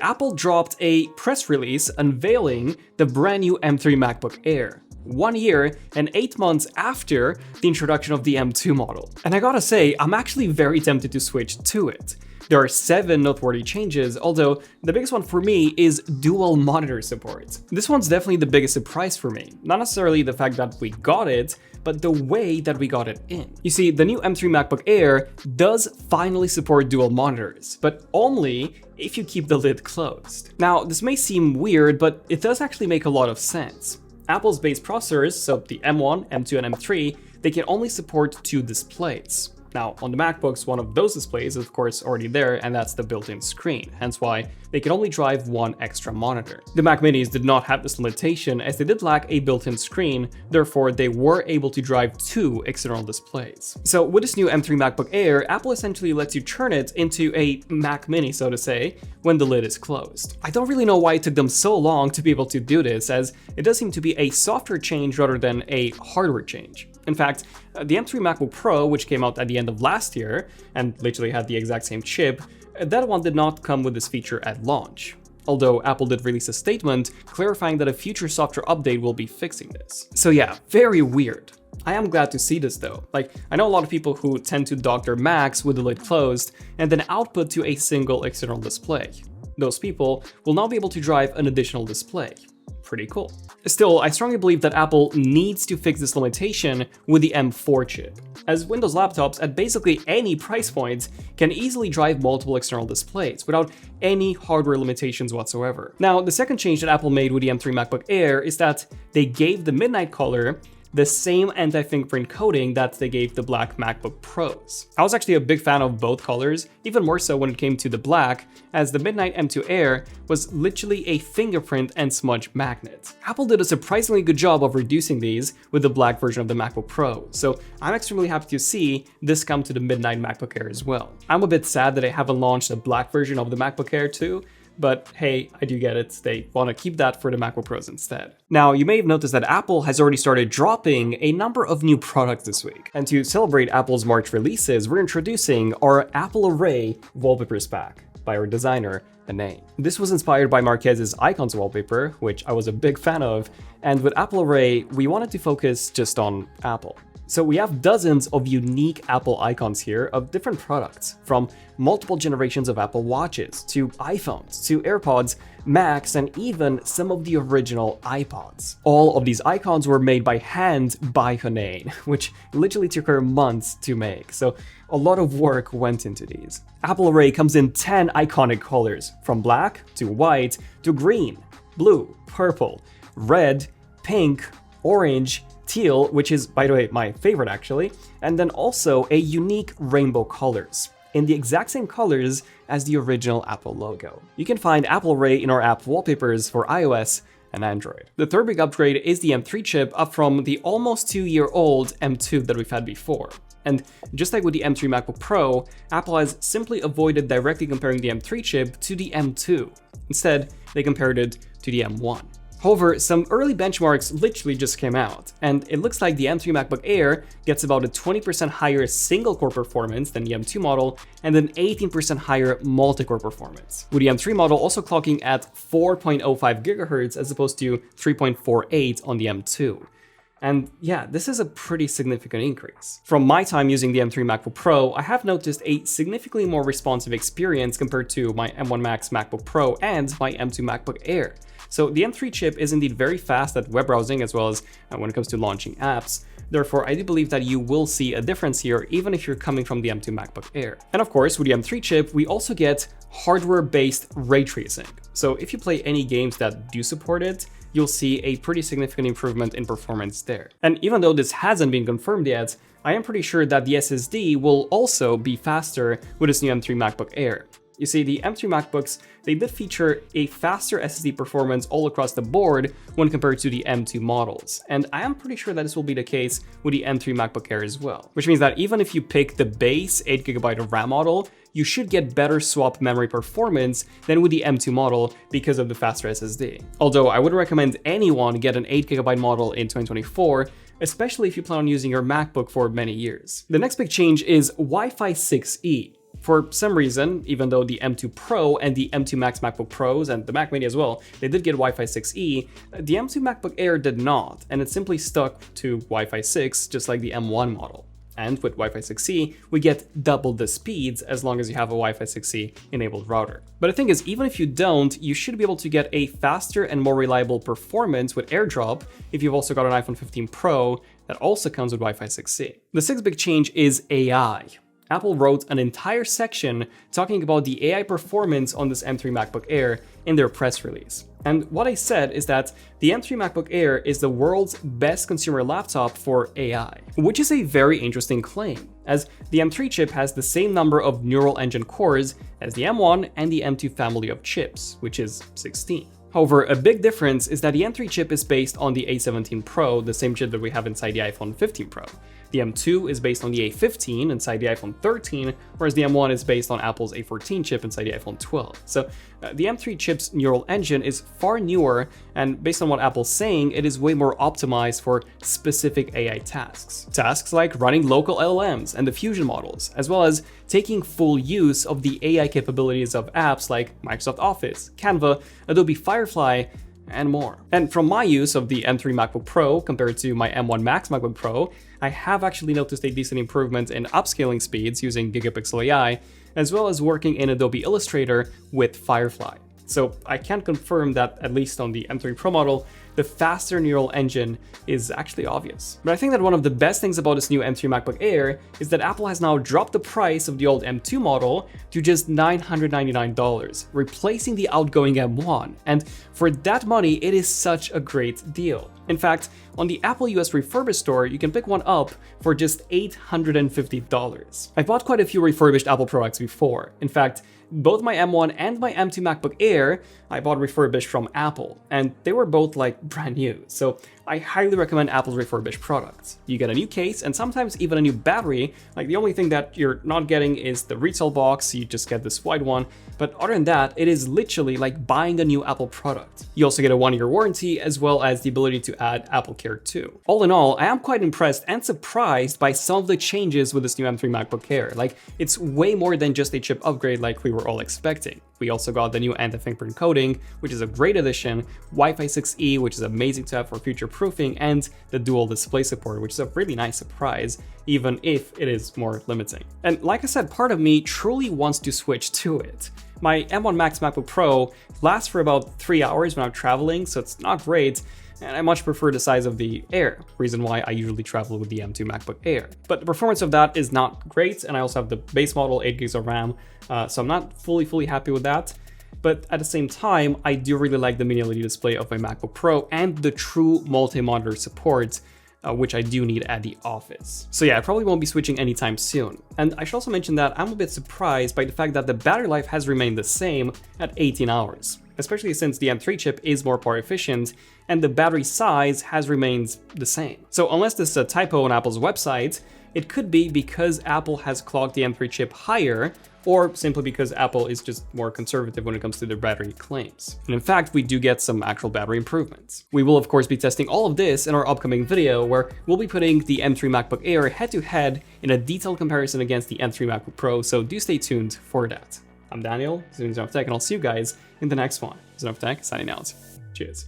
Apple dropped a press release unveiling the brand new M3 MacBook Air, 1 year and 8 months after the introduction of the M2 model. And I gotta say, I'm actually very tempted to switch to it. There are 7 noteworthy changes, although the biggest one for me is dual monitor support. This one's definitely the biggest surprise for me. Not necessarily the fact that we got it, but the way that we got it in. You see, the new M3 MacBook Air does finally support dual monitors, but only if you keep the lid closed. Now, this may seem weird, but it does actually make a lot of sense. Apple's base processors, so the M1, M2, and M3, they can only support 2 displays. Now, on the MacBooks, one of those displays is of course already there, and that's the built-in screen, hence why they can only drive 1 extra monitor. The Mac Minis did not have this limitation as they did lack a built-in screen, therefore they were able to drive 2 external displays. So with this new M3 MacBook Air, Apple essentially lets you turn it into a Mac Mini, so to say, when the lid is closed. I don't really know why it took them so long to be able to do this, as it does seem to be a software change rather than a hardware change. In fact, the M3 MacBook Pro, which came out at the end of last year, and literally had the exact same chip, that one did not come with this feature at launch. Although Apple did release a statement clarifying that a future software update will be fixing this. So yeah, very weird. I am glad to see this though. Like, I know a lot of people who tend to dock their Macs with the lid closed and then output to a single external display. Those people will now be able to drive an additional display. Pretty cool. Still, I strongly believe that Apple needs to fix this limitation with the M4 chip, as Windows laptops at basically any price point can easily drive multiple external displays without any hardware limitations whatsoever. Now, the second change that Apple made with the M3 MacBook Air is that they gave the midnight color the same anti-fingerprint coating that they gave the black MacBook Pros. I was actually a big fan of both colors, even more so when it came to the black, as the Midnight M2 Air was literally a fingerprint and smudge magnet. Apple did a surprisingly good job of reducing these with the black version of the MacBook Pro, so I'm extremely happy to see this come to the Midnight MacBook Air as well. I'm a bit sad that they haven't launched a black version of the MacBook Air too, but hey, I do get it, they want to keep that for the MacBook Pros instead. Now, you may have noticed that Apple has already started dropping a number of new products this week. And to celebrate Apple's March releases, we're introducing our Apple Array Wallpapers pack by our designer, Anae. This was inspired by Marquez's Icons wallpaper, which I was a big fan of, and with Apple Array, we wanted to focus just on Apple. So we have dozens of unique Apple icons here of different products, from multiple generations of Apple Watches, to iPhones, to AirPods, Macs, and even some of the original iPods. All of these icons were made by hand by Anae, which literally took her months to make, so a lot of work went into these. Apple Array comes in 10 iconic colors, from black, to white, to green, blue, purple, red, pink, orange, teal, which is, by the way, my favorite actually, and then also a unique rainbow colors, in the exact same colors as the original Apple logo. You can find Apple Array in our app Wallpapers for iOS and Android. The third big upgrade is the M3 chip, up from the almost 2-year-old M2 that we've had before. And just like with the M3 MacBook Pro, Apple has simply avoided directly comparing the M3 chip to the M2. Instead, they compared it to the M1. However, some early benchmarks literally just came out, and it looks like the M3 MacBook Air gets about a 20% higher single-core performance than the M2 model, and an 18% higher multi-core performance, with the M3 model also clocking at 4.05 GHz as opposed to 3.48 on the M2. And yeah, this is a pretty significant increase. From my time using the M3 MacBook Pro, I have noticed a significantly more responsive experience compared to my M1 Max MacBook Pro and my M2 MacBook Air. So the M3 chip is indeed very fast at web browsing as well as when it comes to launching apps. Therefore, I do believe that you will see a difference here even if you're coming from the M2 MacBook Air. And of course, with the M3 chip, we also get hardware-based ray tracing. So if you play any games that do support it, you'll see a pretty significant improvement in performance there. And even though this hasn't been confirmed yet, I am pretty sure that the SSD will also be faster with this new M3 MacBook Air. You see, the M3 MacBooks, they did feature a faster SSD performance all across the board when compared to the M2 models, and I am pretty sure that this will be the case with the M3 MacBook Air as well, which means that even if you pick the base 8GB of RAM model, you should get better swap memory performance than with the M2 model because of the faster SSD. Although I would recommend anyone get an 8GB model in 2024, especially if you plan on using your MacBook for many years. The next big change is Wi-Fi 6E. For some reason, even though the M2 Pro and the M2 Max MacBook Pros and the Mac Mini as well, they did get Wi-Fi 6E, the M2 MacBook Air did not, and it simply stuck to Wi-Fi 6 just like the M1 model. And with Wi-Fi 6E, we get double the speeds as long as you have a Wi-Fi 6E enabled router. But the thing is, even if you don't, you should be able to get a faster and more reliable performance with AirDrop if you've also got an iPhone 15 Pro that also comes with Wi-Fi 6E. The sixth big change is AI. Apple wrote an entire section talking about the AI performance on this M3 MacBook Air in their press release. And what I said is that the M3 MacBook Air is the world's best consumer laptop for AI, which is a very interesting claim, as the M3 chip has the same number of neural engine cores as the M1 and the M2 family of chips, which is 16. However, a big difference is that the M3 chip is based on the A17 Pro, the same chip that we have inside the iPhone 15 Pro. The M2 is based on the A15 inside the iPhone 13, whereas the M1 is based on Apple's A14 chip inside the iPhone 12. So the M3 chip's neural engine is far newer, and based on what Apple's saying, it is way more optimized for specific AI tasks. Tasks like running local LLMs and the Fusion models, as well as taking full use of the AI capabilities of apps like Microsoft Office, Canva, Adobe Firefly, and more. And from my use of the M3 MacBook Pro compared to my M1 Max MacBook Pro, I have actually noticed a decent improvement in upscaling speeds using Gigapixel AI, as well as working in Adobe Illustrator with Firefly. So I can confirm that, at least on the M3 Pro model, the faster neural engine is actually obvious. But I think that one of the best things about this new M3 MacBook Air is that Apple has now dropped the price of the old M2 model to just $999, replacing the outgoing M1. And for that money, it is such a great deal. In fact, on the Apple US Refurbished store, you can pick one up for just $850. I bought quite a few refurbished Apple products before. In fact, both my M1 and my M2 MacBook Air, I bought refurbished from Apple, and they were both like brand new, so I highly recommend Apple's refurbished products. You get a new case and sometimes even a new battery. Like, the only thing that you're not getting is the retail box, you just get this white one, but other than that, it is literally like buying a new Apple product. You also get a 1-year warranty, as well as the ability to add Apple Care too. All in all, I am quite impressed and surprised by some of the changes with this new M3 MacBook Air. Like, it's way more than just a chip upgrade like we were all expecting. We also got the new anti-fingerprint coating, which is a great addition, Wi-Fi 6E, which is amazing to have for future proofing, and the dual display support, which is a really nice surprise, even if it is more limiting. And like I said, part of me truly wants to switch to it. My M1 Max MacBook Pro lasts for about 3 hours when I'm traveling, so it's not great, and I much prefer the size of the Air, reason why I usually travel with the M2 MacBook Air. But the performance of that is not great, and I also have the base model, 8 gigs of RAM, so I'm not fully happy with that. But at the same time, I do really like the mini LED display of my MacBook Pro and the true multi-monitor support, which I do need at the office. So yeah, I probably won't be switching anytime soon. And I should also mention that I'm a bit surprised by the fact that the battery life has remained the same at 18 hours, especially since the M3 chip is more power efficient and the battery size has remained the same. So unless this is a typo on Apple's website, it could be because Apple has clocked the M3 chip higher, or simply because Apple is just more conservative when it comes to their battery claims. And in fact, we do get some actual battery improvements. We will of course be testing all of this in our upcoming video, where we'll be putting the M3 MacBook Air head-to-head in a detailed comparison against the M3 MacBook Pro, so do stay tuned for that. I'm Daniel, this is ZONEofTECH, and I'll see you guys in the next one. ZONEofTECH signing out. Cheers.